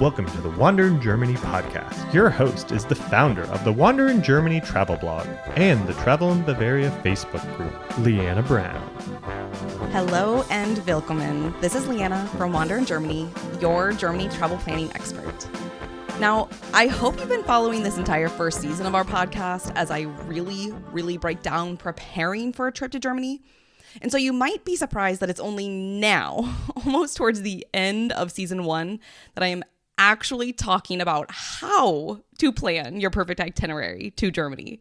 Welcome to the Wander in Germany podcast. Your host is the founder of the Wander in Germany travel blog and the Travel in Bavaria Facebook group, LeAnna Brown. Hello and willkommen. This is LeAnna from Wander in Germany, your Germany travel planning expert. Now, I hope you've been following this entire first season of our podcast as I really break down preparing for a trip to Germany. And so you might be surprised that it's only now, almost towards the end of season 1, that I am actually talking about how to plan your perfect itinerary to Germany.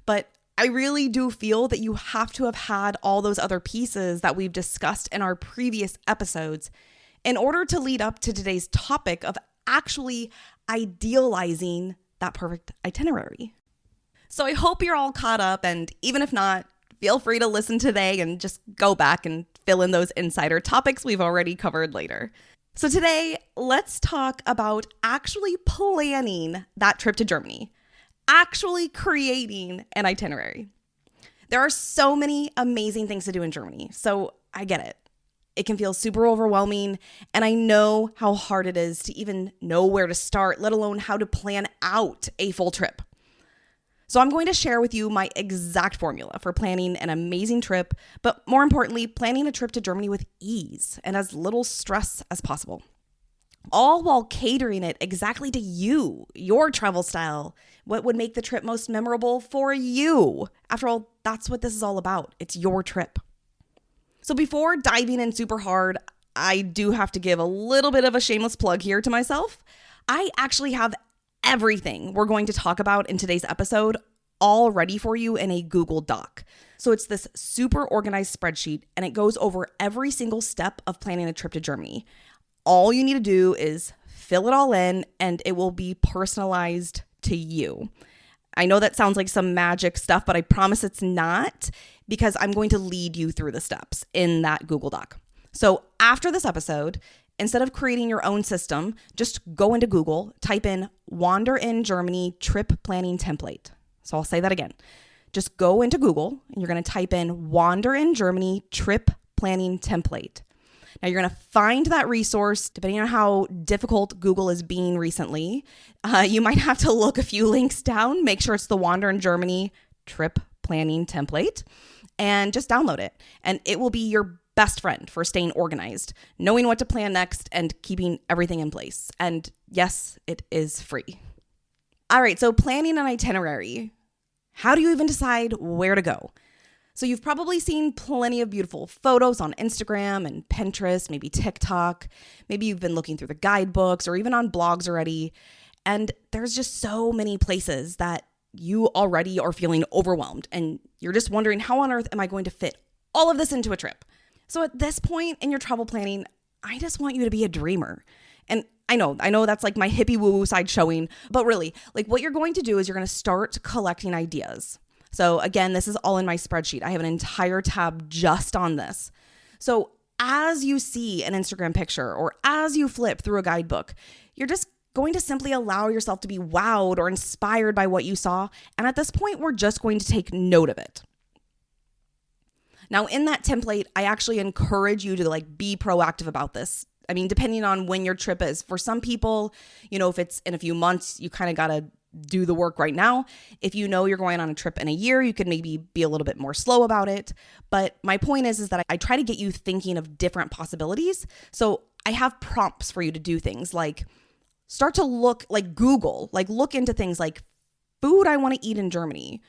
But I really do feel that you have to have had all those other pieces that we've discussed in our previous episodes in order to lead up to today's topic of actually idealizing that perfect itinerary. So I hope you're all caught up, and even if not, feel free to listen today and just go back and fill in those insider topics we've already covered later. So today, let's talk about actually planning that trip to Germany, actually creating an itinerary. There are so many amazing things to do in Germany, so I get it. It can feel super overwhelming, and I know how hard it is to even know where to start, let alone how to plan out a full trip. So I'm going to share with you my exact formula for planning an amazing trip, but more importantly, planning a trip to Germany with ease and as little stress as possible. All while catering it exactly to you, your travel style, what would make the trip most memorable for you. After all, that's what this is all about. It's your trip. So before diving in super hard, I do have to give a little bit of a shameless plug here to myself. I actually have everything we're going to talk about in today's episode all ready for you in a Google Doc. So it's this super organized spreadsheet, and it goes over every single step of planning a trip to Germany. All you need to do is fill it all in, and it will be personalized to you. I know that sounds like some magic stuff, but I promise it's not, because I'm going to lead you through the steps in that Google Doc. So after this episode, instead of creating your own system, just go into Google, type in Wander in Germany trip planning template. So I'll say that again. Just go into Google and you're going to type in Wander in Germany trip planning template. Now you're going to find that resource, depending on how difficult Google is being recently. You might have to look a few links down, make sure it's the Wander in Germany trip planning template, and just download it. And it will be your best friend for staying organized, knowing what to plan next, and keeping everything in place. And yes, it is free. All right, so planning an itinerary. How do you even decide where to go? So you've probably seen plenty of beautiful photos on Instagram and Pinterest, maybe TikTok. Maybe you've been looking through the guidebooks or even on blogs already. And there's just so many places that you already are feeling overwhelmed, and you're just wondering, how on earth am I going to fit all of this into a trip? So at this point in your travel planning, I just want you to be a dreamer. And I know that's like my hippie woo-woo side showing, but really, like what you're going to do is you're going to start collecting ideas. So again, this is all in my spreadsheet. I have an entire tab just on this. So as you see an Instagram picture or as you flip through a guidebook, you're just going to simply allow yourself to be wowed or inspired by what you saw. And at this point, we're just going to take note of it. Now, in that template, I actually encourage you to be proactive about this. I mean, depending on when your trip is. For some people, if it's in a few months, you kind of got to do the work right now. If you know you're going on a trip in a year, you could maybe be a little bit more slow about it. But my point is that I try to get you thinking of different possibilities. So I have prompts for you to do things like start to look look into things like food I want to eat in Germany.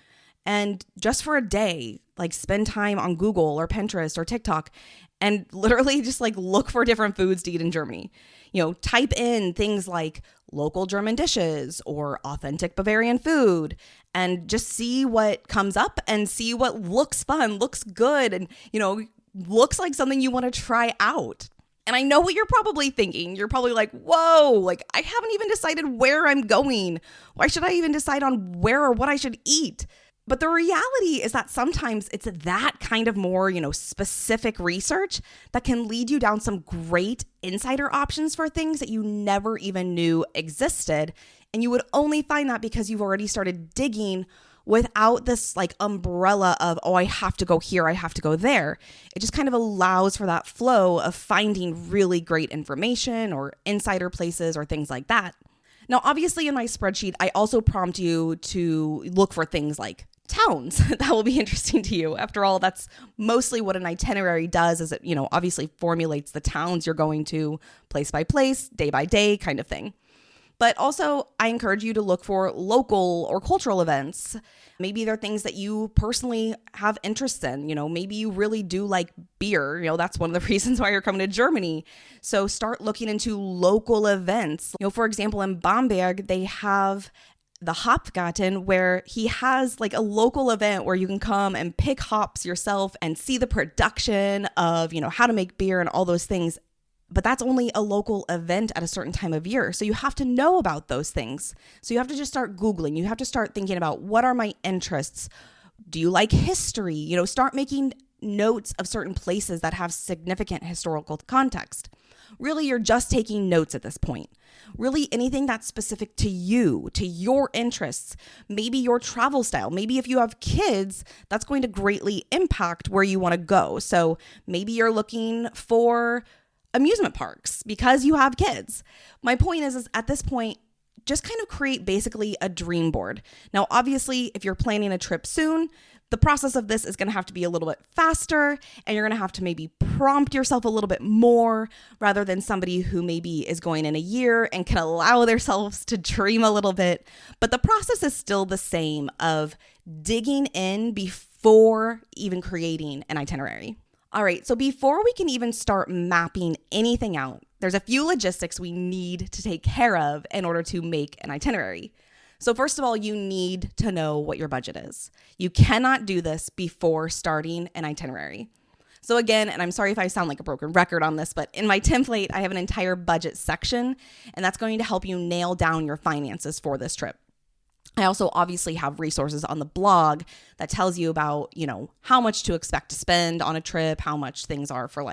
And just for a day, spend time on Google or Pinterest or TikTok and literally just look for different foods to eat in Germany. Type in things like local German dishes or authentic Bavarian food and just see what comes up and see what looks fun, looks good, and, looks like something you want to try out. And I know what you're probably thinking. You're probably like, whoa, I haven't even decided where I'm going. Why should I even decide on where or what I should eat? But the reality is that sometimes it's that kind of more, specific research that can lead you down some great insider options for things that you never even knew existed. And you would only find that because you've already started digging without this like umbrella of, oh, I have to go here, I have to go there. It just kind of allows for that flow of finding really great information or insider places or things like that. Now, obviously in my spreadsheet, I also prompt you to look for things like towns that will be interesting to you. After all, that's mostly what an itinerary does, is it, obviously formulates the towns you're going to place by place, day by day kind of thing. But also, I encourage you to look for local or cultural events. Maybe they're things that you personally have interest in. Maybe you really do like beer. That's one of the reasons why you're coming to Germany. So start looking into local events. For example, in Bamberg, they have the Hopgarten, where he has like a local event where you can come and pick hops yourself and see the production of, how to make beer and all those things. But that's only a local event at a certain time of year. So you have to know about those things. So you have to just start Googling. You have to start thinking about, what are my interests? Do you like history? Start making notes of certain places that have significant historical context. Really, you're just taking notes at this point. Really, anything that's specific to you, to your interests, maybe your travel style. Maybe if you have kids, that's going to greatly impact where you want to go. So maybe you're looking for amusement parks because you have kids. My point is at this point, just kind of create basically a dream board. Now, obviously, if you're planning a trip soon, the process of this is going to have to be a little bit faster, and you're going to have to maybe prompt yourself a little bit more rather than somebody who maybe is going in a year and can allow themselves to dream a little bit. But the process is still the same of digging in before even creating an itinerary. All right, so before we can even start mapping anything out, there's a few logistics we need to take care of in order to make an itinerary. So first of all, you need to know what your budget is. You cannot do this before starting an itinerary. So again, and I'm sorry if I sound like a broken record on this, but in my template, I have an entire budget section, and that's going to help you nail down your finances for this trip. I also obviously have resources on the blog that tells you about, how much to expect to spend on a trip, how much things are for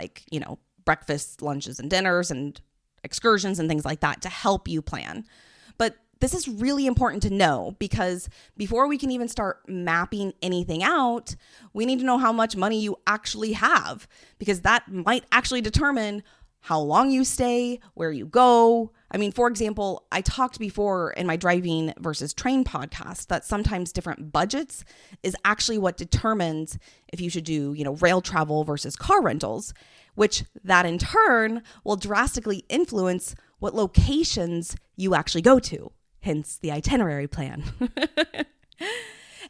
breakfast, lunches, and dinners, and excursions and things like that to help you plan. But this is really important to know, because before we can even start mapping anything out, we need to know how much money you actually have, because that might actually determine how long you stay, where you go. For example, I talked before in my driving versus train podcast that sometimes different budgets is actually what determines if you should do, rail travel versus car rentals, which that in turn will drastically influence what locations you actually go to. Hence the itinerary plan.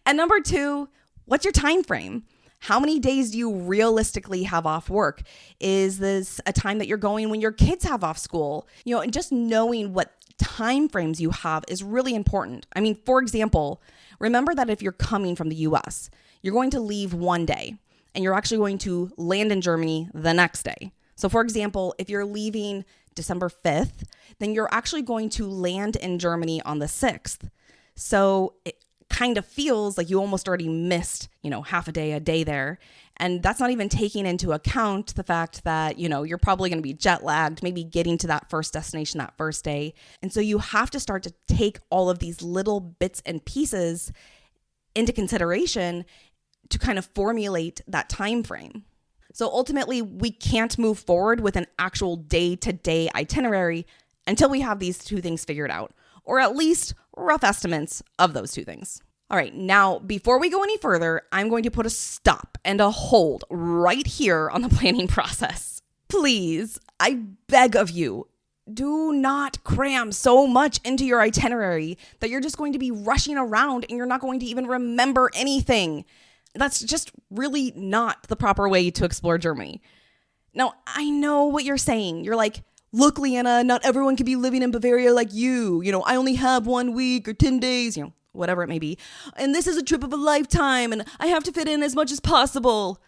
And number 2, what's your time frame? How many days do you realistically have off work? Is this a time that you're going when your kids have off school? And just knowing what time frames you have is really important. For example, remember that if you're coming from the US, you're going to leave one day and you're actually going to land in Germany the next day. So for example, if you're leaving December 5th, then you're actually going to land in Germany on the 6th. So it kind of feels like you almost already missed, half a day there. And that's not even taking into account the fact that, you're probably going to be jet lagged, maybe getting to that first destination that first day. And so you have to start to take all of these little bits and pieces into consideration to kind of formulate that time frame. So ultimately, we can't move forward with an actual day-to-day itinerary until we have these 2 things figured out, or at least rough estimates of those 2 things. All right, now, before we go any further, I'm going to put a stop and a hold right here on the planning process. Please, I beg of you, do not cram so much into your itinerary that you're just going to be rushing around and you're not going to even remember anything. That's just really not the proper way to explore Germany. Now, I know what you're saying. You're like, look, LeAnna, not everyone can be living in Bavaria like you. I only have 1 week or 10 days, whatever it may be. And this is a trip of a lifetime and I have to fit in as much as possible.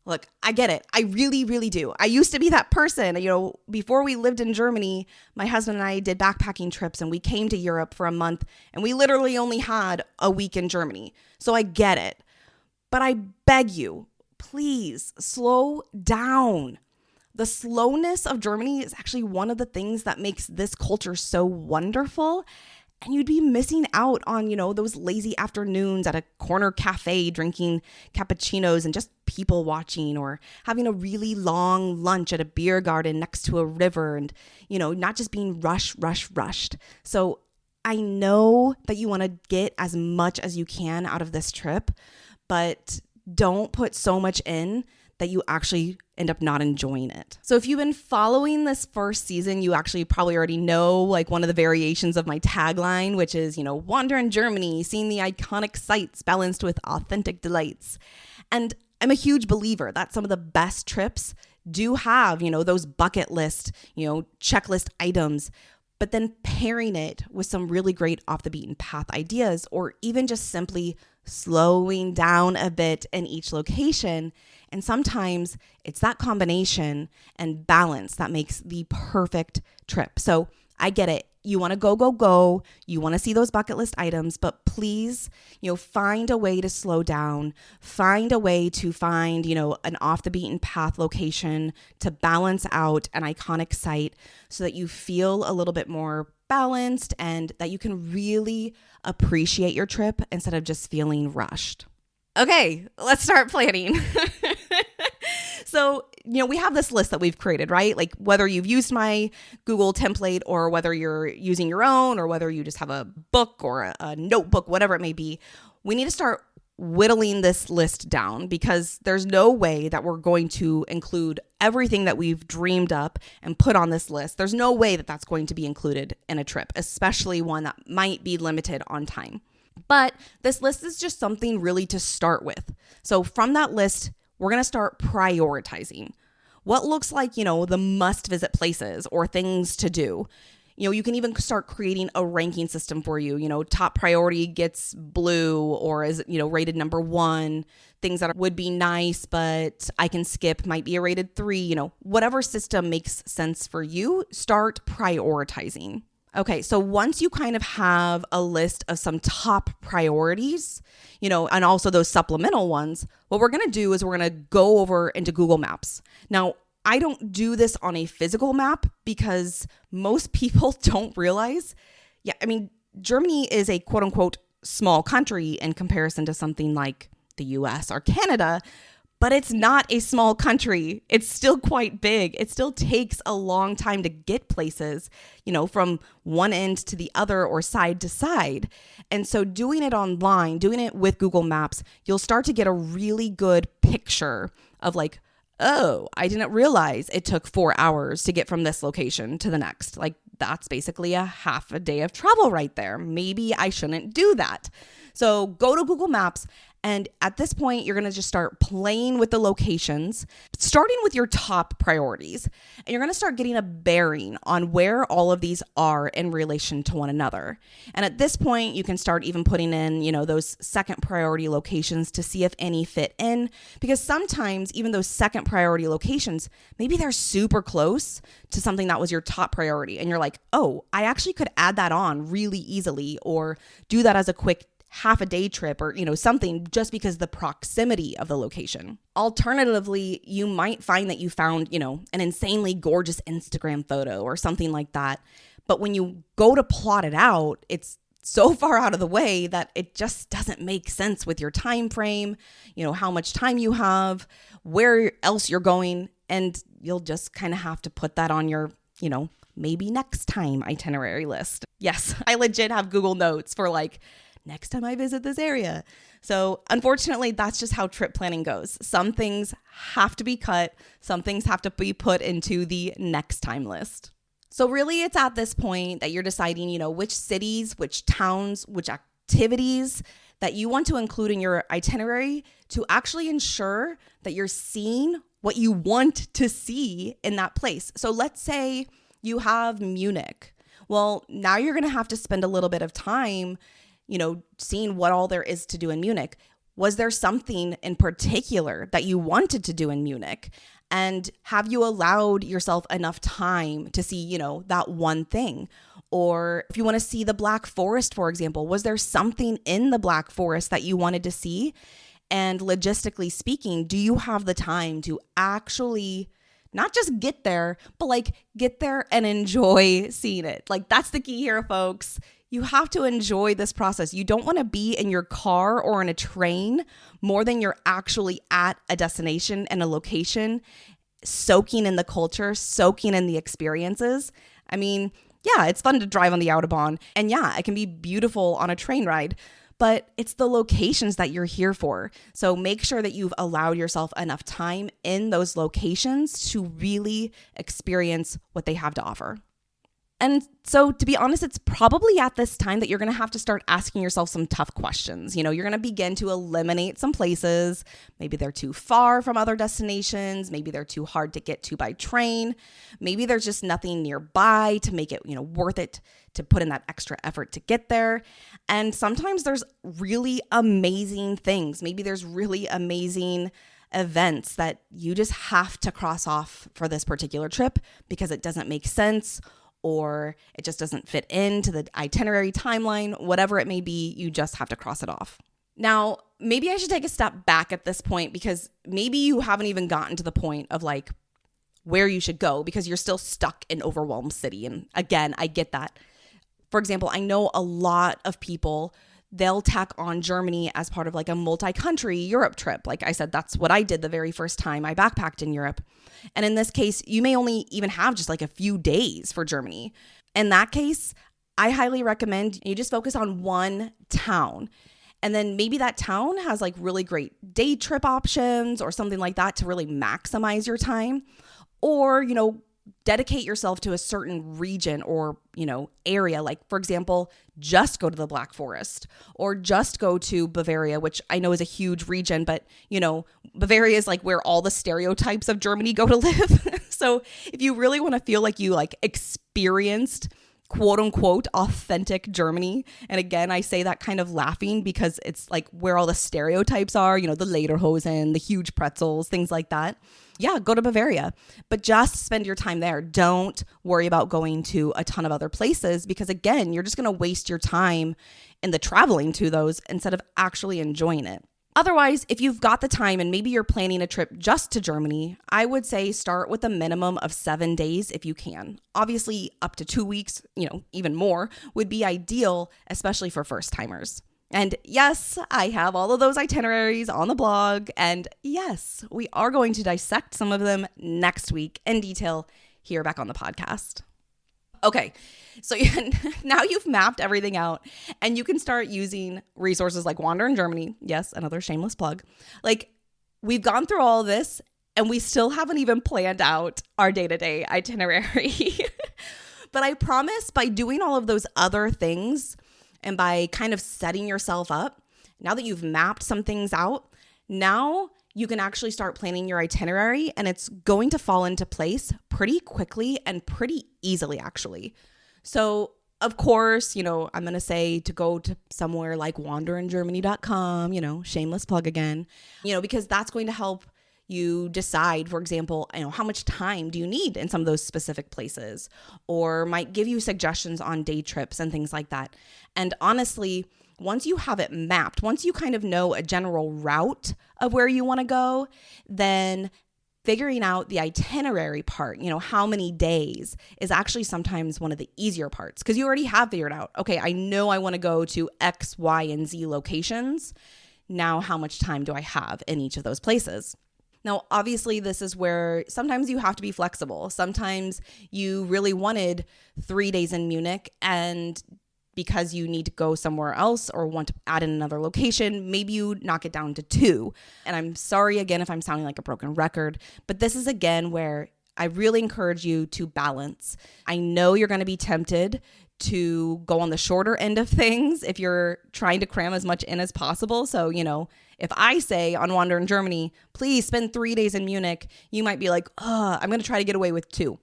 Look, I get it. I really, really do. I used to be that person. Before we lived in Germany, my husband and I did backpacking trips and we came to Europe for a month and we literally only had a week in Germany. So I get it. But I beg you, please slow down. The slowness of Germany is actually one of the things that makes this culture so wonderful. And you'd be missing out on, those lazy afternoons at a corner cafe drinking cappuccinos and just people watching, or having a really long lunch at a beer garden next to a river and, not just being rushed. So I know that you want to get as much as you can out of this trip, but don't put so much in that you actually end up not enjoying it. So if you've been following this first season, you actually probably already know like one of the variations of my tagline, which is, wander in Germany, seeing the iconic sights balanced with authentic delights. And I'm a huge believer that some of the best trips do have, those bucket list, checklist items, but then pairing it with some really great off the beaten path ideas, or even just simply slowing down a bit in each location. And sometimes it's that combination and balance that makes the perfect trip. So I get it. You want to go. You want to see those bucket list items, but please, find a way to slow down, find a way to find, an off the beaten path location to balance out an iconic site so that you feel a little bit more balanced and that you can really appreciate your trip instead of just feeling rushed. Okay, let's start planning. So, we have this list that we've created, right? Like whether you've used my Google template or whether you're using your own or whether you just have a book or a notebook, whatever it may be, we need to start whittling this list down because there's no way that we're going to include everything that we've dreamed up and put on this list. There's no way that that's going to be included in a trip, especially one that might be limited on time. But this list is just something really to start with. So from that list, we're going to start prioritizing what looks like, the must visit places or things to do. You can even start creating a ranking system for you. Top priority gets blue or is, rated number 1. Things that would be nice, but I can skip might be a rated 3. Whatever system makes sense for you, start prioritizing. Okay, so once you kind of have a list of some top priorities, and also those supplemental ones, what we're going to do is we're going to go over into Google Maps. Now, I don't do this on a physical map because most people don't realize, Germany is a quote unquote small country in comparison to something like the US or Canada, but it's not a small country. It's still quite big. It still takes a long time to get places, from one end to the other or side to side. And so doing it online, doing it with Google Maps, you'll start to get a really good picture of like, oh, I didn't realize it took 4 hours to get from this location to the next. Like that's basically a half a day of travel right there. Maybe I shouldn't do that. So go to Google Maps. And at this point, you're going to just start playing with the locations, starting with your top priorities. And you're going to start getting a bearing on where all of these are in relation to one another. And at this point, you can start even putting in, those second priority locations to see if any fit in. Because sometimes even those second priority locations, maybe they're super close to something that was your top priority. And you're like, oh, I actually could add that on really easily or do that as a quick half a day trip or, something just because the proximity of the location. Alternatively, you might find that you found, an insanely gorgeous Instagram photo or something like that. But when you go to plot it out, it's so far out of the way that it just doesn't make sense with your time frame, how much time you have, where else you're going. And you'll just kind of have to put that on your, maybe next time itinerary list. Yes, I legit have Google Notes for like, next time I visit this area. So unfortunately, that's just how trip planning goes. Some things have to be cut. Some things have to be put into the next time list. So really, it's at this point that you're deciding, which cities, which towns, which activities that you want to include in your itinerary to actually ensure that you're seeing what you want to see in that place. So let's say you have Munich. Well, now you're going to have to spend a little bit of time seeing what all there is to do in Munich. Was there something in particular that you wanted to do in Munich? And have you allowed yourself enough time to see, that one thing? Or if you want to see the Black Forest, for example, was there something in the Black Forest that you wanted to see? And logistically speaking, do you have the time to actually not just get there, but like get there and enjoy seeing it? Like that's the key here, folks. You have to enjoy this process. You don't want to be in your car or in a train more than you're actually at a destination and a location, soaking in the culture, soaking in the experiences. I mean, yeah, it's fun to drive on the Autobahn. And yeah, it can be beautiful on a train ride, but it's the locations that you're here for. So make sure that you've allowed yourself enough time in those locations to really experience what they have to offer. And so, to be honest, it's probably at this time that you're going to have to start asking yourself some tough questions. You're going to begin to eliminate some places. Maybe they're too far from other destinations. Maybe they're too hard to get to by train. Maybe there's just nothing nearby to make it, worth it to put in that extra effort to get there. And sometimes there's really amazing things. Maybe there's really amazing events that you just have to cross off for this particular trip because it doesn't make sense, or it just doesn't fit into the itinerary timeline, whatever it may be, you just have to cross it off. Now, maybe I should take a step back at this point because maybe you haven't even gotten to the point of like where you should go because you're still stuck in overwhelmed city. And again, I get that. For example, I know a lot of people, they'll tack on Germany as part of like a multi-country Europe trip. Like I said, that's what I did the very first time I backpacked in Europe. And in this case, you may only even have just like a few days for Germany. In that case, I highly recommend you just focus on one town. And then maybe that town has like really great day trip options or something like that to really maximize your time. Or, dedicate yourself to a certain region or, area. Like, for example, just go to the Black Forest or just go to Bavaria, which I know is a huge region, but, Bavaria is like where all the stereotypes of Germany go to live. So if you really want to feel like you like experienced quote unquote authentic Germany. And again, I say that kind of laughing because it's like where all the stereotypes are, the lederhosen, the huge pretzels, things like that. Yeah, go to Bavaria, but just spend your time there. Don't worry about going to a ton of other places because again, you're just going to waste your time in the traveling to those instead of actually enjoying it. Otherwise, if you've got the time and maybe you're planning a trip just to Germany, I would say start with a minimum of 7 days if you can. Obviously, up to 2 weeks, even more would be ideal, especially for first timers. And yes, I have all of those itineraries on the blog. And yes, we are going to dissect some of them next week in detail here back on the podcast. Okay, so now you've mapped everything out and you can start using resources like Wander in Germany. Yes, another shameless plug. Like we've gone through all of this and we still haven't even planned out our day-to-day itinerary. But I promise by doing all of those other things and by kind of setting yourself up, now that you've mapped some things out, now you can actually start planning your itinerary and it's going to fall into place pretty quickly and pretty easily, actually. So, of course, I'm going to say to go to somewhere like wanderingermany.com, shameless plug again, because that's going to help you decide, for example, how much time do you need in some of those specific places, or might give you suggestions on day trips and things like that. And honestly, once you have it mapped, once you kind of know a general route of where you want to go, then figuring out the itinerary part, how many days is actually sometimes one of the easier parts because you already have figured out, okay, I know I want to go to X, Y, and Z locations. Now, how much time do I have in each of those places? Now, obviously, this is where sometimes you have to be flexible. Sometimes you really wanted 3 days in Munich and because you need to go somewhere else or want to add in another location, maybe you knock it down to 2. And I'm sorry again if I'm sounding like a broken record, but this is again where I really encourage you to balance. I know you're going to be tempted to go on the shorter end of things if you're trying to cram as much in as possible. So, if I say on Wander in Germany, please spend 3 days in Munich, you might be like, I'm going to try to get away with 2.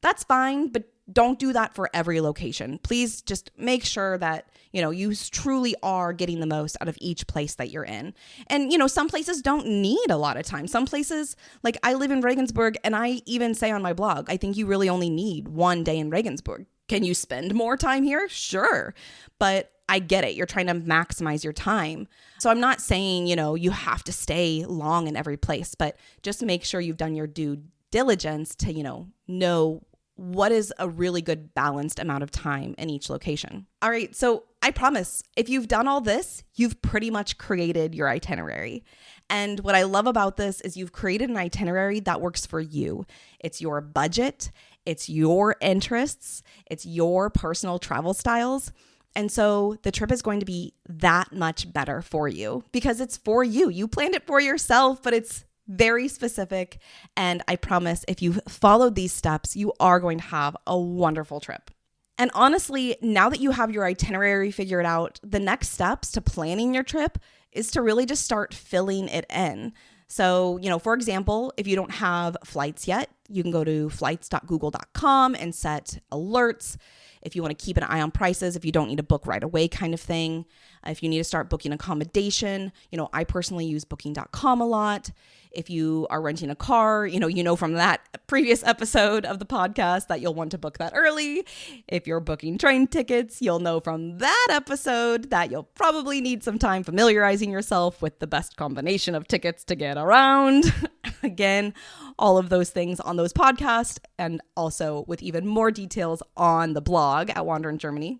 That's fine, but don't do that for every location. Please just make sure that, you truly are getting the most out of each place that you're in. And, some places don't need a lot of time. Some places, like I live in Regensburg, and I even say on my blog, I think you really only need 1 day in Regensburg. Can you spend more time here? Sure. But I get it. You're trying to maximize your time. So I'm not saying, you have to stay long in every place, but just make sure you've done your due diligence to, know what is a really good balanced amount of time in each location. All right, so I promise, if you've done all this, you've pretty much created your itinerary. And what I love about this is you've created an itinerary that works for you. It's your budget, it's your interests, it's your personal travel styles. And so the trip is going to be that much better for you because it's for you. You planned it for yourself, but it's very specific. And I promise if you've followed these steps, you are going to have a wonderful trip. And honestly, now that you have your itinerary figured out, the next steps to planning your trip is to really just start filling it in. So, for example, if you don't have flights yet, you can go to flights.google.com and set alerts. If you want to keep an eye on prices, if you don't need to book right away kind of thing. If you need to start booking accommodation, I personally use booking.com a lot. If you are renting a car, you know from that previous episode of the podcast that you'll want to book that early. If you're booking train tickets, you'll know from that episode that you'll probably need some time familiarizing yourself with the best combination of tickets to get around. Again, all of those things on those podcasts and also with even more details on the blog at Wander in Germany.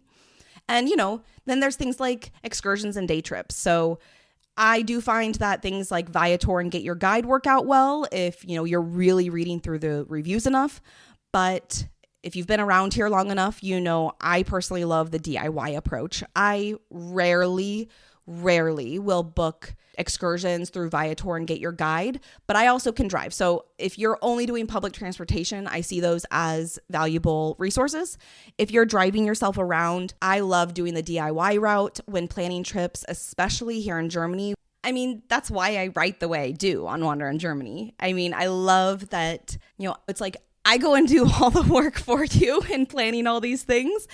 And, then there's things like excursions and day trips. So I do find that things like Viator and Get Your Guide work out well if, you're really reading through the reviews enough. But if you've been around here long enough, I personally love the DIY approach. I rarely will book excursions through Viator and Get Your Guide, but I also can drive. So if you're only doing public transportation, I see those as valuable resources. If you're driving yourself around, I love doing the DIY route when planning trips, especially here in Germany. I mean, that's why I write the way I do on Wander in Germany. I mean, I love that, it's like I go and do all the work for you in planning all these things,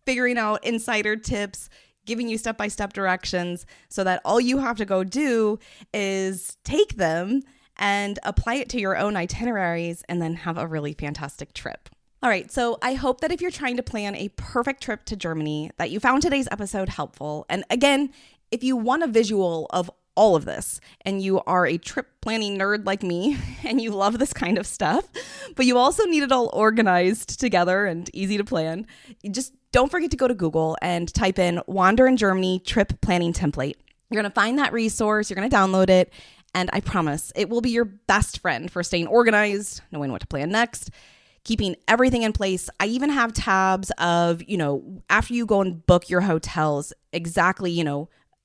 figuring out insider tips, giving you step-by-step directions so that all you have to go do is take them and apply it to your own itineraries and then have a really fantastic trip. All right, so I hope that if you're trying to plan a perfect trip to Germany, that you found today's episode helpful. And again, if you want a visual of all of this and you are a trip planning nerd like me and you love this kind of stuff, but you also need it all organized together and easy to plan, just don't forget to go to Google and type in Wander in Germany trip planning template. You're going to find that resource, you're going to download it, and I promise it will be your best friend for staying organized, knowing what to plan next, keeping everything in place. I even have tabs of, after you go and book your hotels, exactly,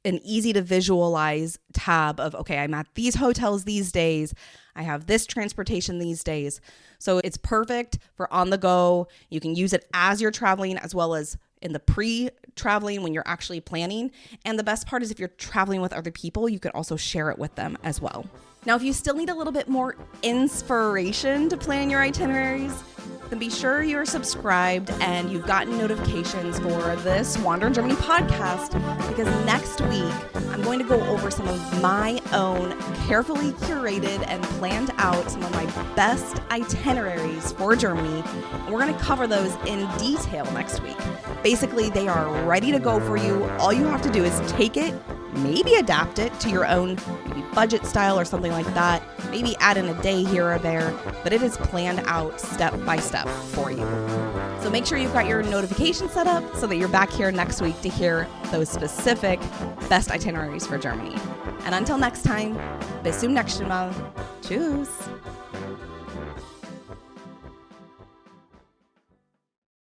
an easy to visualize tab of, okay, I'm at these hotels these days. I have this transportation these days. So it's perfect for on the go. You can use it as you're traveling as well as in the pre-traveling when you're actually planning. And the best part is if you're traveling with other people, you can also share it with them as well. Now, if you still need a little bit more inspiration to plan your itineraries, then be sure you're subscribed and you've gotten notifications for this Wander in Germany podcast, because next week I'm going to go over some of my own carefully curated and planned out some of my best itineraries for Germany. And we're going to cover those in detail next week. Basically, they are ready to go for you. All you have to do is take it, maybe adapt it to your own maybe budget style or something like that. Maybe add in a day here or there, but it is planned out step by step for you. So make sure you've got your notifications set up so that you're back here next week to hear those specific best itineraries for Germany. And until next time, bis zum nächsten Mal. Tschüss.